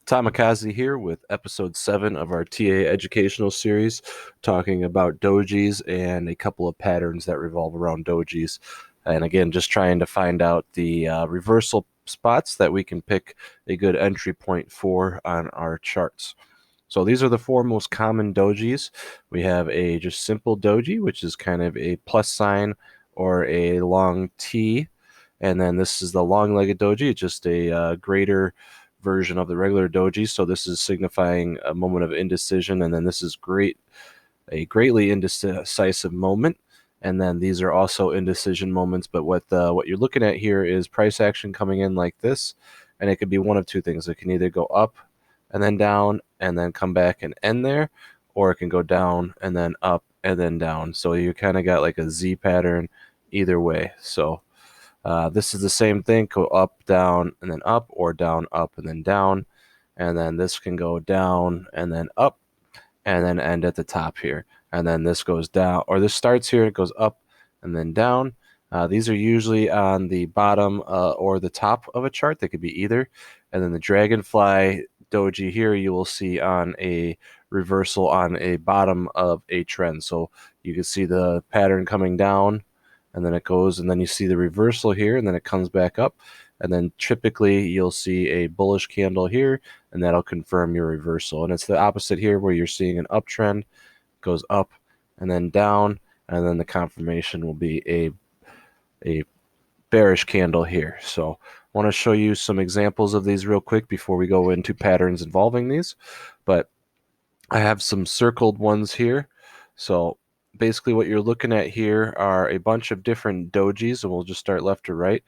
Tamakaze here with episode 7 of our TA educational series, talking about dojis and a couple of patterns that revolve around dojis. And again, just trying to find out the reversal spots that we can pick a good entry point for on our charts. So these are the four most common dojis. We have a just simple doji, which is kind of a plus sign or a long T. And then this is the long-legged doji, just a greater version of the regular doji. So this is signifying a moment of indecision, and then this is a greatly indecisive moment. And then these are also indecision moments. But what you're looking at here is price action coming in like this, and it could be one of two things. It can either go up and then down and then come back and end there, or it can go down and then up and then down. So you kind of got like a Z pattern either way. So this is the same thing, go up, down, and then up, or down, up, and then down. And then this can go down and then up, and then end at the top here. And then this goes down, or this starts here, it goes up and then down. These are usually on the bottom or the top of a chart. They could be either. And then the dragonfly doji here, you will see on a reversal on a bottom of a trend. So you can see the pattern coming down, and then it goes, and then you see the reversal here, and then it comes back up. And then typically you'll see a bullish candle here, and that'll confirm your reversal. And it's the opposite here, where you're seeing an uptrend, goes up and then down, and then the confirmation will be a bearish candle here. So I want to show you some examples of these real quick before we go into patterns involving these. But I have some circled ones here. So basically what you're looking at here are a bunch of different dojis, and we'll just start left to right.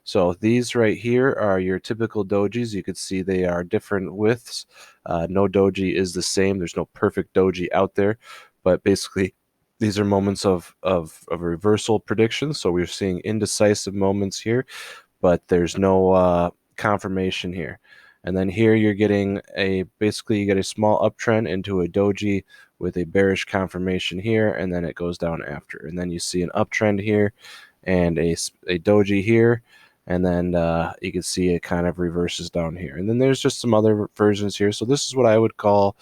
So these right here are your typical dojis. You can see they are different widths. No doji is the same. There's no perfect doji out there, but basically these are moments of a reversal prediction. So we're seeing indecisive moments here, but there's no confirmation here. And then here you're getting basically you get a small uptrend into a doji with a bearish confirmation here, and then it goes down after. And then you see an uptrend here and a doji here, and then you can see it kind of reverses down here. And then there's just some other versions here. So this is what I would call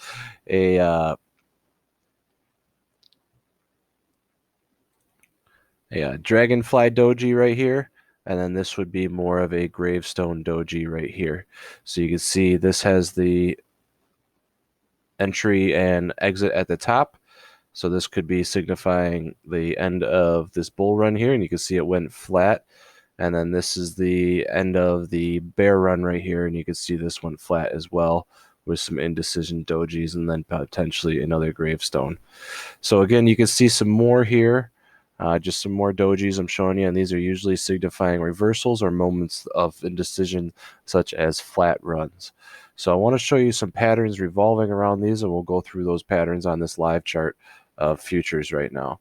a dragonfly doji right here, and then this would be more of a gravestone doji right here. So you can see this has the entry and exit at the top. So this could be signifying the end of this bull run here, and you can see it went flat. And then this is the end of the bear run right here, and you can see this went flat as well with some indecision dojis and then potentially another gravestone. So again, you can see some more here. Just some more dojis I'm showing you, and these are usually signifying reversals or moments of indecision, such as flat runs. So I want to show you some patterns revolving around these, and we'll go through those patterns on this live chart of futures right now.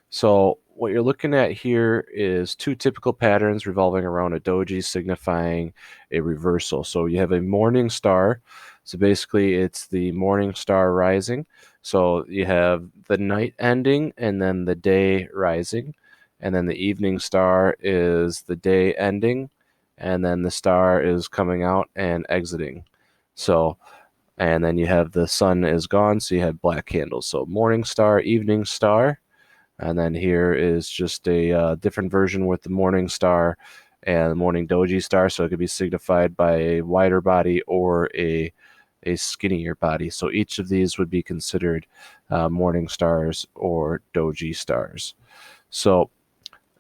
So what you're looking at here is two typical patterns revolving around a doji signifying a reversal. So you have a morning star. So basically it's the morning star rising. So you have the night ending and then the day rising. And then the evening star is the day ending. And then the star is coming out and exiting. So, and then you have the sun is gone. So you have black candles. So morning star, evening star. And then here is just a different version with the morning star and the morning doji star. So it could be signified by a wider body or a skinnier body. So each of these would be considered morning stars or doji stars. So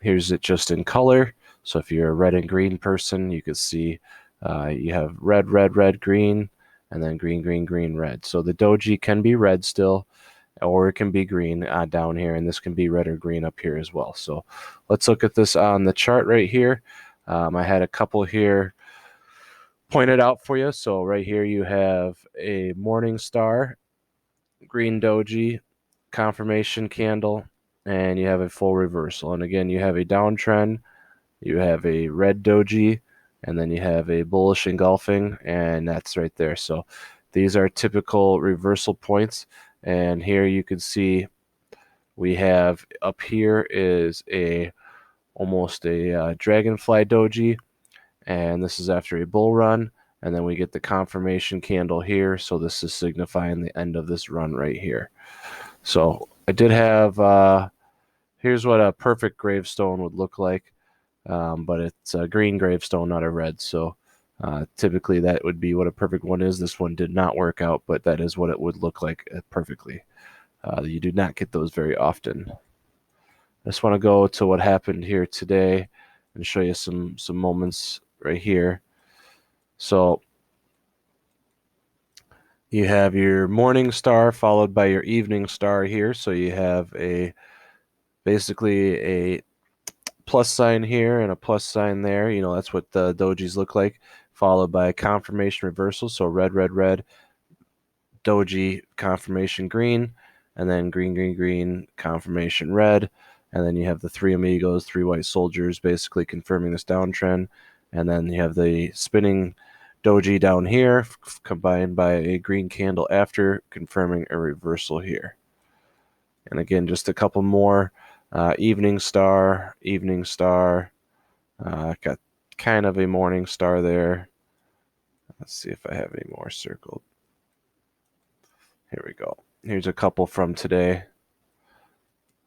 here's it just in color. So if you're a red and green person, you can see you have red, red, red, green, and then green, green, green, red. So the doji can be red still, or it can be green down here, and this can be red or green up here as well. So let's look at this on the chart right here. I had a couple here pointed out for you. So right here you have a morning star, green doji, confirmation candle, and you have a full reversal. And again, you have a downtrend, you have a red doji, and then you have a bullish engulfing, and that's right there. So these are typical reversal points. And here you can see we have up here is almost a dragonfly doji, and this is after a bull run. and then we get the confirmation candle here. So this is signifying the end of this run right here. So I did have, here's what a perfect gravestone would look like, but it's a green gravestone, not a red. So typically that would be what a perfect one is. This one did not work out, but that is what it would look like perfectly. You do not get those very often. I just want to go to what happened here today and show you some moments right here. So you have your morning star followed by your evening star here. So you have basically a plus sign here and a plus sign there. You know, that's what the dojis look like, followed by a confirmation reversal. So red, red, red, doji, confirmation green, and then green, green, green, confirmation red. And then you have the three amigos, three white soldiers, basically confirming this downtrend. And then you have the spinning doji down here, combined by a green candle after, confirming a reversal here. And again, just a couple more. Evening star, got kind of a morning star there. Let's see if I have any more circled. Here we go. Here's a couple from today.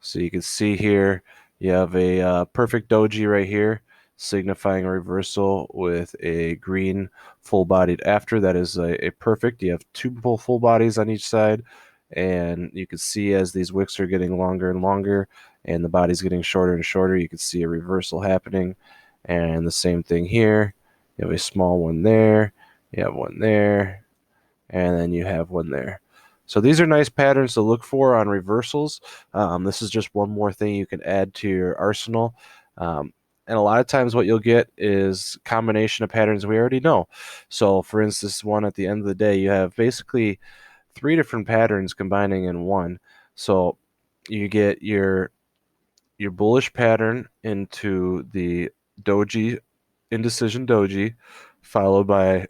So you can see here, you have a perfect doji right here, signifying a reversal with a green full-bodied after. That is a perfect. You have two full bodies on each side, and you can see as these wicks are getting longer and longer, and the body's getting shorter and shorter, you can see a reversal happening. And the same thing here. You have a small one there, you have one there, and then you have one there. So these are nice patterns to look for on reversals. This is just one more thing you can add to your arsenal. And a lot of times what you'll get is combination of patterns we already know. So for instance, one at the end of the day, you have basically three different patterns combining in one. So you get your bullish pattern into the doji, indecision doji, followed by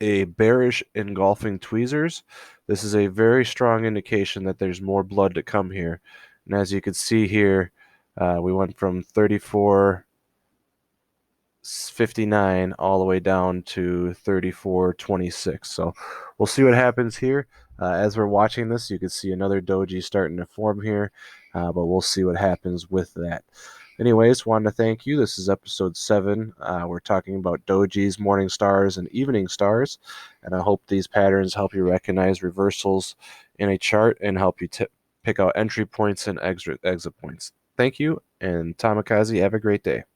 a bearish engulfing tweezers. This is a very strong indication that there's more blood to come here. And as you can see here, we went from 34.59 all the way down to 34.26. So we'll see what happens here. As we're watching this, you can see another doji starting to form here, but we'll see what happens with that. Anyways, wanted to thank you. This is episode 7. We're talking about dojis, morning stars, and evening stars, and I hope these patterns help you recognize reversals in a chart and help you pick out entry points and exit points. Thank you, and Tamikaze, have a great day.